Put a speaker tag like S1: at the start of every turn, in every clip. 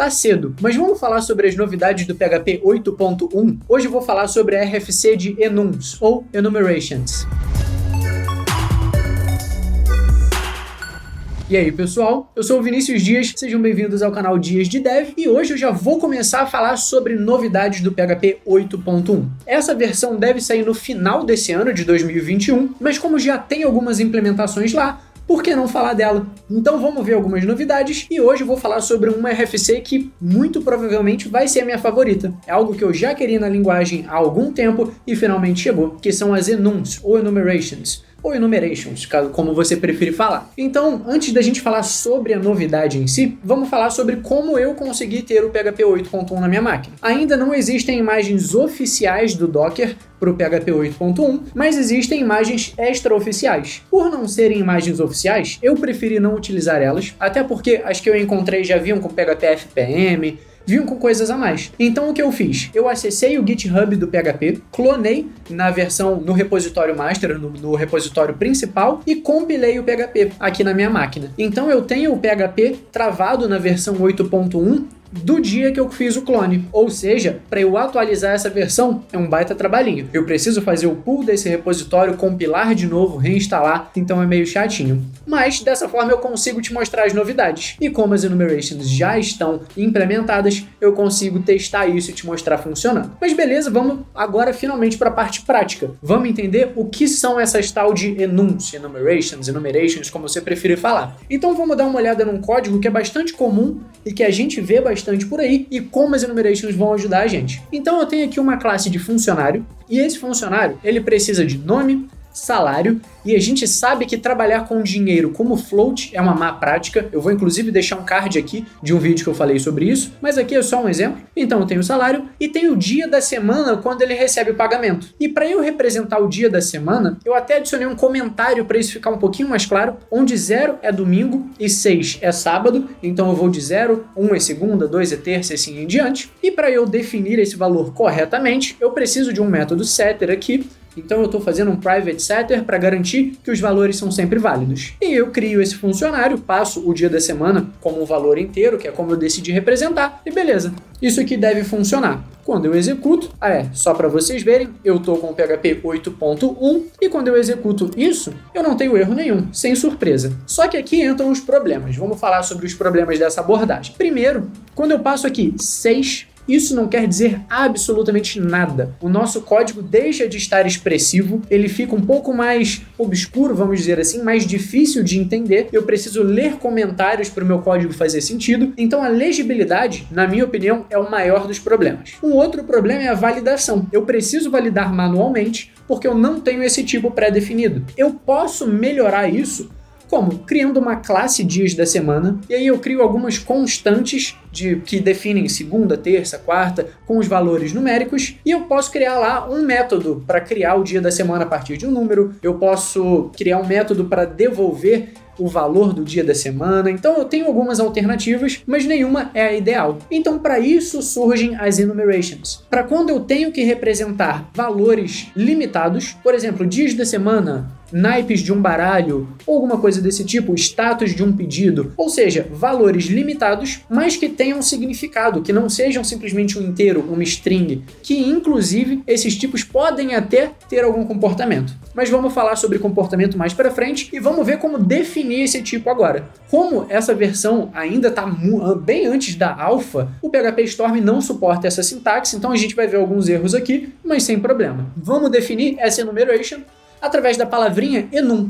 S1: tá cedo, mas vamos falar sobre as novidades do PHP 8.1? Hoje eu vou falar sobre a RFC de enums, ou enumerations. E aí pessoal, eu sou o Vinícius Dias, sejam bem-vindos ao canal Dias de Dev e hoje eu já vou começar a falar sobre novidades do PHP 8.1. Essa versão deve sair no final desse ano de 2021, mas como já tem algumas implementações lá, por que não falar dela? Então vamos ver algumas novidades e hoje eu vou falar sobre uma RFC que muito provavelmente vai ser a minha favorita. É algo que eu já queria na linguagem há algum tempo e finalmente chegou, que são as enums ou enumerations. Ou enumerations, como você preferir falar. Então, antes da gente falar sobre a novidade em si, vamos falar sobre como eu consegui ter o PHP 8.1 na minha máquina. Ainda não existem imagens oficiais do Docker para o PHP 8.1, mas existem imagens extraoficiais. Por não serem imagens oficiais, eu preferi não utilizar elas, até porque as que eu encontrei já vinham com PHP FPM, vinham com coisas a mais. Então o que eu fiz? Eu acessei o GitHub do PHP, clonei na versão no repositório master, no repositório principal e compilei o PHP aqui na minha máquina. Então eu tenho o PHP travado na versão 8.1 do dia que eu fiz o clone. Ou seja, para eu atualizar essa versão é um baita trabalhinho. Eu preciso fazer o pull desse repositório, compilar de novo, reinstalar, então é meio chatinho. Mas dessa forma eu consigo te mostrar as novidades. E como as enumerations já estão implementadas, eu consigo testar isso e te mostrar funcionando. Mas beleza, vamos agora finalmente para a parte prática. Vamos entender o que são essas tal de enums, enumerations, como você preferir falar. Então vamos dar uma olhada num código que é bastante comum e que a gente vê bastante por aí e como as enumerations vão ajudar a gente. Então eu tenho aqui uma classe de funcionário e esse funcionário ele precisa de nome, salário, e a gente sabe que trabalhar com dinheiro como float é uma má prática. Eu vou inclusive deixar um card aqui de um vídeo que eu falei sobre isso, mas aqui é só um exemplo. Então eu tenho o salário e tenho o dia da semana quando ele recebe o pagamento. E para eu representar o dia da semana, eu até adicionei um comentário para isso ficar um pouquinho mais claro, onde 0 é domingo e 6 é sábado, então eu vou de 0, 1 é segunda, 2 é terça e assim em diante. E para eu definir esse valor corretamente, eu preciso de um método setter aqui. Então eu estou fazendo um private setter para garantir que os valores são sempre válidos. E eu crio esse funcionário, passo o dia da semana como um valor inteiro, que é como eu decidi representar, e beleza. Isso aqui deve funcionar. Quando eu executo, só para vocês verem, eu estou com o PHP 8.1 e quando eu executo isso, eu não tenho erro nenhum, sem surpresa. Só que aqui entram os problemas. Vamos falar sobre os problemas dessa abordagem. Primeiro, quando eu passo aqui 6, isso não quer dizer absolutamente nada. O nosso código deixa de estar expressivo, ele fica um pouco mais obscuro, vamos dizer assim, mais difícil de entender. Eu preciso ler comentários para o meu código fazer sentido. Então a legibilidade, na minha opinião, é o maior dos problemas. Um outro problema é a validação. Eu preciso validar manualmente porque eu não tenho esse tipo pré-definido. Eu posso melhorar isso como? Criando uma classe dias da semana, e aí eu crio algumas constantes que definem segunda, terça, quarta, com os valores numéricos, e eu posso criar lá um método para criar o dia da semana a partir de um número, eu posso criar um método para devolver o valor do dia da semana. Então eu tenho algumas alternativas, mas nenhuma é a ideal. Então para isso surgem as enumerations. Para quando eu tenho que representar valores limitados, por exemplo, dias da semana, naipes de um baralho, ou alguma coisa desse tipo, status de um pedido, ou seja, valores limitados, mas que tenham significado, que não sejam simplesmente um inteiro, uma string, que inclusive esses tipos podem até ter algum comportamento. Mas vamos falar sobre comportamento mais para frente e vamos ver como definir esse tipo agora. Como essa versão ainda está bem antes da alpha, o PHP Storm não suporta essa sintaxe, então a gente vai ver alguns erros aqui, mas sem problema. Vamos definir essa enumeration através da palavrinha enum.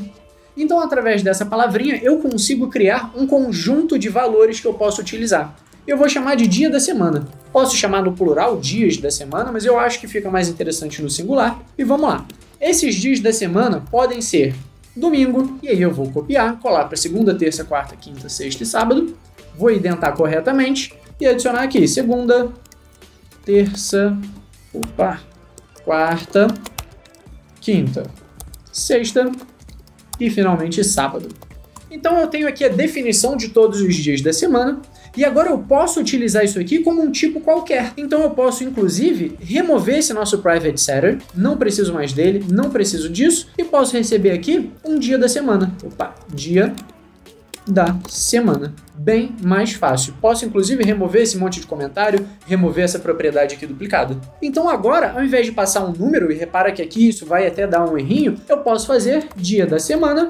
S1: Então, através dessa palavrinha, eu consigo criar um conjunto de valores que eu posso utilizar. Eu vou chamar de dia da semana. Posso chamar no plural dias da semana, mas eu acho que fica mais interessante no singular. E vamos lá. Esses dias da semana podem ser domingo, e aí eu vou copiar, colar para segunda, terça, quarta, quinta, sexta e sábado. Vou identar corretamente e adicionar aqui segunda, terça, quarta, quinta, sexta e finalmente sábado. Então eu tenho aqui a definição de todos os dias da semana e agora eu posso utilizar isso aqui como um tipo qualquer. Então eu posso inclusive remover esse nosso private setter, não preciso mais dele, não preciso disso e posso receber aqui um dia da semana. Dia da semana. Bem mais fácil. Posso, inclusive, remover esse monte de comentário, remover essa propriedade aqui duplicada. Então agora, ao invés de passar um número, e repara que aqui isso vai até dar um errinho, eu posso fazer dia da semana,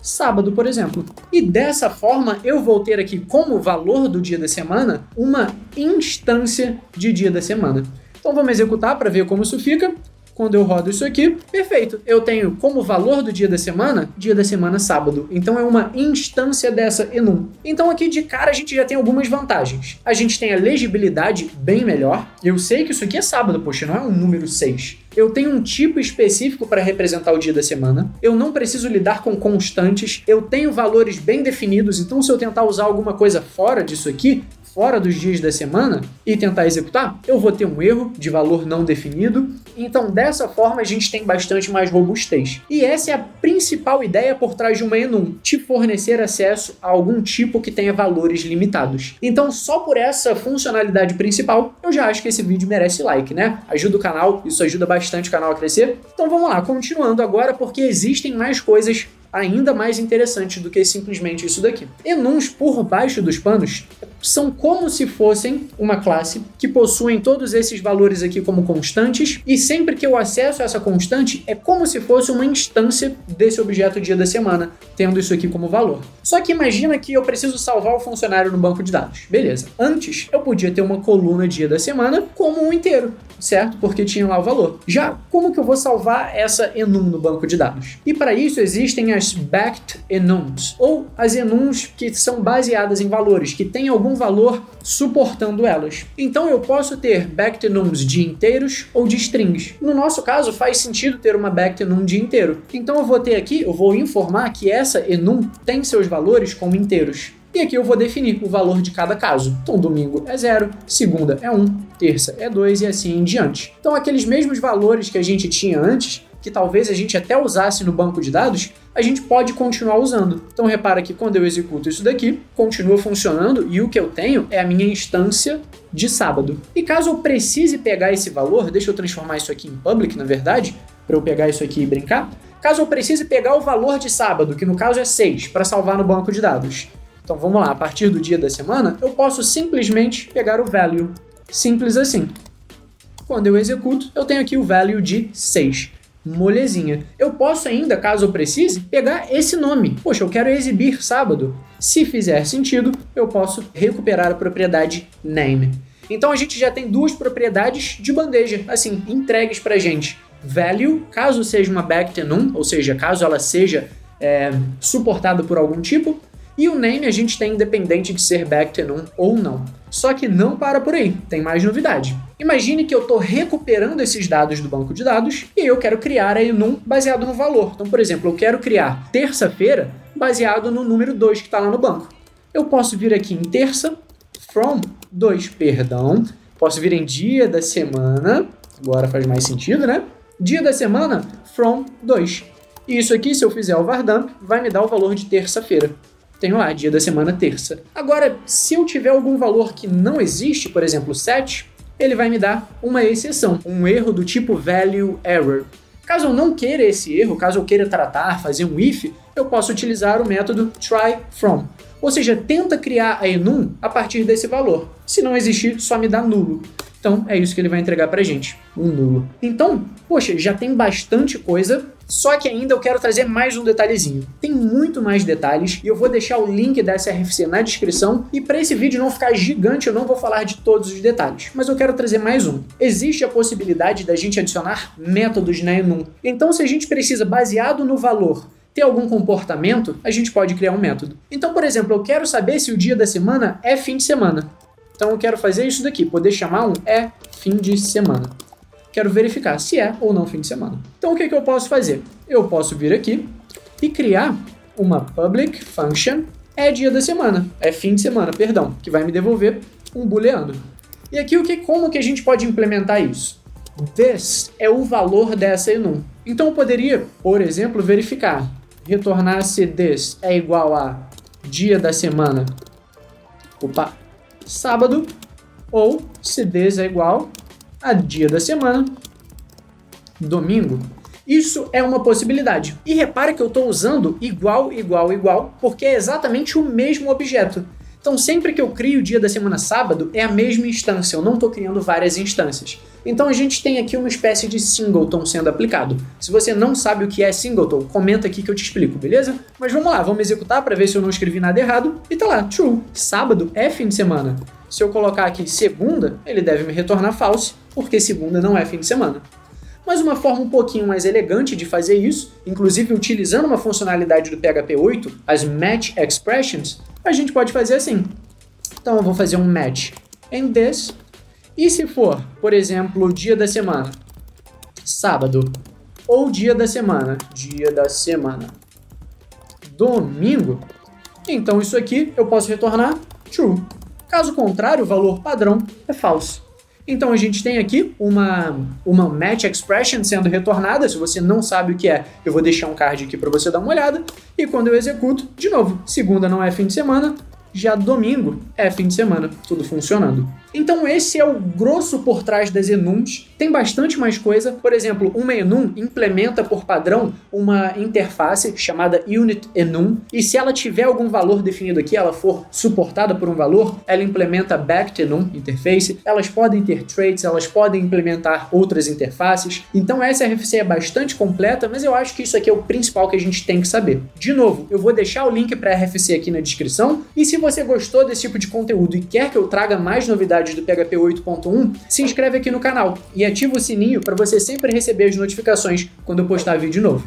S1: sábado, por exemplo. E dessa forma, eu vou ter aqui como valor do dia da semana uma instância de dia da semana. Então vamos executar para ver como isso fica. Quando eu rodo isso aqui, perfeito. Eu tenho como valor do dia da semana sábado. Então é uma instância dessa enum. Então aqui de cara a gente já tem algumas vantagens. A gente tem a legibilidade bem melhor. Eu sei que isso aqui é sábado, poxa, não é um número 6. Eu tenho um tipo específico para representar o dia da semana. Eu não preciso lidar com constantes. Eu tenho valores bem definidos. Então se eu tentar usar alguma coisa fora disso aqui, fora dos dias da semana, e tentar executar, eu vou ter um erro de valor não definido. Então, dessa forma, a gente tem bastante mais robustez. E essa é a principal ideia por trás de uma enum, te fornecer acesso a algum tipo que tenha valores limitados. Então, só por essa funcionalidade principal, eu já acho que esse vídeo merece like, né? Ajuda o canal, isso ajuda bastante o canal a crescer. Então, vamos lá, continuando agora, porque existem mais coisas ainda mais interessantes do que simplesmente isso daqui. Enums por baixo dos panos são como se fossem uma classe que possuem todos esses valores aqui como constantes, e sempre que eu acesso essa constante é como se fosse uma instância desse objeto dia da semana, tendo isso aqui como valor. Só que imagina que eu preciso salvar o funcionário no banco de dados. Beleza. Antes, eu podia ter uma coluna dia da semana como um inteiro, certo? Porque tinha lá o valor. Já, como que eu vou salvar essa enum no banco de dados? E para isso existem as backed enums, ou as enums que são baseadas em valores, que têm algum valor suportando elas. Então eu posso ter backed enums de inteiros ou de strings. No nosso caso, faz sentido ter uma backed enum de inteiro. Então eu vou ter aqui, eu vou informar que essa enum tem seus valores como inteiros. E aqui eu vou definir o valor de cada caso. Então, domingo é 0, segunda é 1, terça é 2 e assim em diante. Então, aqueles mesmos valores que a gente tinha antes, que talvez a gente até usasse no banco de dados, a gente pode continuar usando. Então, repara que quando eu executo isso daqui, continua funcionando e o que eu tenho é a minha instância de sábado. E caso eu precise pegar esse valor, deixa eu transformar isso aqui em public, na verdade, para eu pegar isso aqui e brincar. Caso eu precise pegar o valor de sábado, que no caso é 6, para salvar no banco de dados. Então vamos lá, a partir do dia da semana, eu posso simplesmente pegar o value. Simples assim. Quando eu executo, eu tenho aqui o value de 6. Molezinha. Eu posso ainda, caso eu precise, pegar esse nome. Poxa, eu quero exibir sábado. Se fizer sentido, eu posso recuperar a propriedade name. Então a gente já tem duas propriedades de bandeja, assim, entregues pra gente. Value, caso seja uma backed enum, ou seja, caso ela seja suportada por algum tipo, e o name a gente tem independente de ser backed enum ou não. Só que não para por aí, tem mais novidade. Imagine que eu estou recuperando esses dados do banco de dados e eu quero criar a enum baseado no valor. Então, por exemplo, eu quero criar terça-feira baseado no número 2 que está lá no banco. Eu posso vir aqui em terça, from 2, posso vir em dia da semana, agora faz mais sentido, né? Dia da semana, from 2. E isso aqui, se eu fizer o vardamp, vai me dar o valor de terça-feira. Tenho lá, dia da semana, terça. Agora, se eu tiver algum valor que não existe, por exemplo, 7, ele vai me dar uma exceção, um erro do tipo value error. Caso eu não queira esse erro, caso eu queira tratar, fazer um if, eu posso utilizar o método try_from. Ou seja, tenta criar a enum a partir desse valor. Se não existir, só me dá nulo. Então, é isso que ele vai entregar pra gente, um nulo. Então, poxa, já tem bastante coisa, só que ainda eu quero trazer mais um detalhezinho. Tem muito mais detalhes e eu vou deixar o link da SRFC na descrição, e para esse vídeo não ficar gigante, eu não vou falar de todos os detalhes, mas eu quero trazer mais um. Existe a possibilidade da gente adicionar métodos na enum. Então, se a gente precisa, baseado no valor, ter algum comportamento, a gente pode criar um método. Então, por exemplo, eu quero saber se o dia da semana é fim de semana. Então eu quero fazer isso daqui, poder chamar um fim de semana. Quero verificar se é ou não fim de semana. Então o que eu posso fazer? Eu posso vir aqui e criar uma public function dia da semana, fim de semana, perdão, que vai me devolver um booleano. E aqui como que a gente pode implementar isso? This é o valor dessa enum. Então eu poderia, por exemplo, verificar, retornar se this é igual a dia da semana, sábado, ou se this é igual a dia da semana, domingo. Isso é uma possibilidade. E repare que eu estou usando igual, porque é exatamente o mesmo objeto. Então, sempre que eu crio o dia da semana sábado, é a mesma instância, eu não estou criando várias instâncias. Então, a gente tem aqui uma espécie de singleton sendo aplicado. Se você não sabe o que é singleton, comenta aqui que eu te explico, beleza? Mas vamos lá, vamos executar para ver se eu não escrevi nada errado. E tá lá, true. Sábado é fim de semana. Se eu colocar aqui segunda, ele deve me retornar false, porque segunda não é fim de semana. Mas uma forma um pouquinho mais elegante de fazer isso, inclusive utilizando uma funcionalidade do PHP 8, as Match Expressions, a gente pode fazer assim. Então eu vou fazer um match em this, e se for, por exemplo, dia da semana, sábado, ou dia da semana, domingo, então isso aqui eu posso retornar true. Caso contrário, o valor padrão é false. Então a gente tem aqui uma match expression sendo retornada. Se você não sabe o que é, eu vou deixar um card aqui para você dar uma olhada. E quando eu executo, de novo, segunda não é fim de semana, já domingo é fim de semana, tudo funcionando. Então esse é o grosso por trás das enums. Tem bastante mais coisa. Por exemplo, uma enum implementa por padrão uma interface chamada unit enum, e se ela tiver algum valor definido aqui, ela for suportada por um valor, ela implementa backed enum interface. Elas podem ter traits, elas podem implementar outras interfaces. Então essa RFC é bastante completa, mas eu acho que isso aqui é o principal que a gente tem que saber. De novo, eu vou deixar o link para a RFC aqui na descrição, e se você gostou desse tipo de conteúdo e quer que eu traga mais novidades do PHP 8.1, se inscreve aqui no canal e ativa o sininho para você sempre receber as notificações quando eu postar vídeo novo.